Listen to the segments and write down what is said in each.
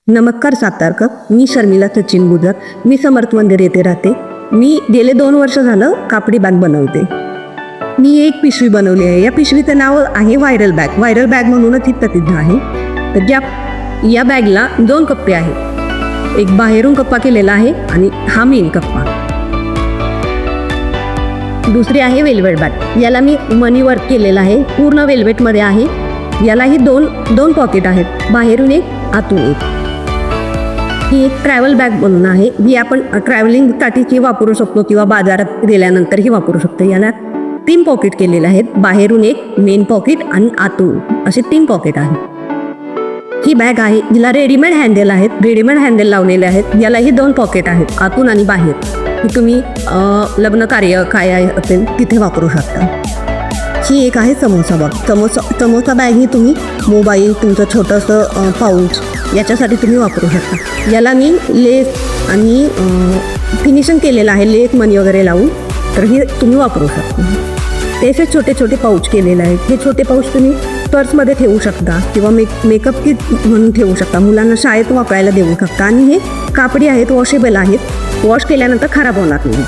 नमस्कार सातारकर, मी शर्मिला सचिन गुजर. मी समर्थ मंदिर येथे राहते. मी गेले 2 वर्ष झालं कापडी बॅग बनवते. मी एक पिशवी बनवली आहे. या पिशवीचं नाव आहे व्हायरल बॅग. व्हायरल बॅग म्हणूनच ही प्रसिद्ध आहे. तर या बॅगला 2 कप्पे आहेत. एक बाहेरून कप्पा केलेला आहे आणि हा मेन कप्पा. दुसरी आहे वेल्वेट बॅग. याला मी मनी वर्क केलेला आहे. पूर्ण वेल्वेटमध्ये आहे. यालाही दोन पॉकेट आहेत, बाहेरून एक आतून एक. ही एक ट्रॅव्हल बॅग बनवून आहे. ही आपण ट्रॅव्हलिंगसाठीही वापरू शकतो किंवा बाजारात गेल्यानंतरही वापरू शकतो. याला 3 पॉकेट केलेले आहेत. बाहेरून एक, मेन पॉकेट आणि आतून असे 3 पॉकेट आहेत. ही बॅग आहे, जिला रेडीमेड हँडल आहेत. रेडीमेड हँडल लावलेले आहेत. यालाही 2 पॉकेट आहेत, आतून आणि बाहेर. ही तुम्ही लग्न कार्य काय असेल तिथे वापरू शकता. ही एक आहे समोसा बॅग. समोसा बॅग ही तुम्ही मोबाईल, तुमचं छोटंसं पाऊच याच्यासाठी तुम्ही वापरू शकता. याला मी लेस आणि फिनिशिंग केलेलं आहे, लेस मनी वगैरे लावून. तर हे तुम्ही वापरू शकता. ते असे छोटे छोटे पाऊच केलेले आहेत. हे छोटे पाऊच तुम्ही पर्समध्ये ठेवू शकता किंवा मेकअप किट म्हणून ठेवू शकता. मुलांना शाळेत वापरायला देऊ शकता. आणि हे कापडी आहेत, वॉशेबल आहेत. वॉश केल्यानंतर खराब होणार नाही.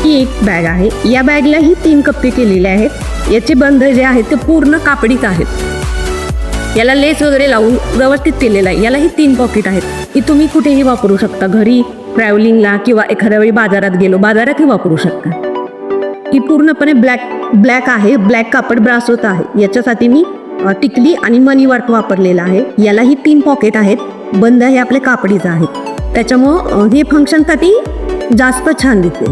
ही एक बॅग आहे. या बॅगलाही 3 कप्पे केलेले आहेत. याचे बंध जे आहेत ते पूर्ण कापडीच आहेत. याला लेस वगैरे लावून व्यवस्थित केलेलं आहे. यालाही 3 पॉकेट आहेत. ही तुम्ही कुठेही वापरू शकता. घरी, ट्रॅव्हलिंगला किंवा एखाद्या वेळी बाजारात गेलो, बाजारातही वापरू शकता. ही पूर्णपणे ब्लॅक आहे. ब्लॅक कापड ब्रासोत आहे. याच्यासाठी मी टिकली आणि मनी वर्क वापरलेला आहे. यालाही 3 पॉकेट आहेत. बंद हे आपले कापडीचं आहेत. त्याच्यामुळं हे फंक्शनसाठी जास्त छान दिसते.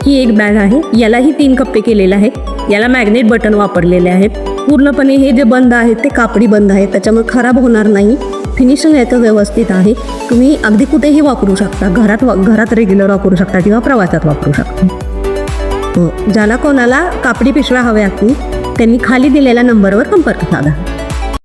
ही एक बॅग आहे. यालाही 3 कप्पे केलेले आहेत. याला मॅग्नेट बटन वापरलेले आहेत. पूर्णपणे हे जे बंद आहेत ते कापडी बंद आहेत. त्याच्यामुळे खराब होणार नाही. फिनिशिंग याचं व्यवस्थित आहे. तुम्ही अगदी कुठेही वापरू शकता. घरात रेग्युलर वापरू शकता किंवा प्रवासात वापरू शकता. ज्याला कोणाला कापडी पिशव्या हव्या असतील त्यांनी खाली दिलेल्या नंबरवर संपर्क साधा.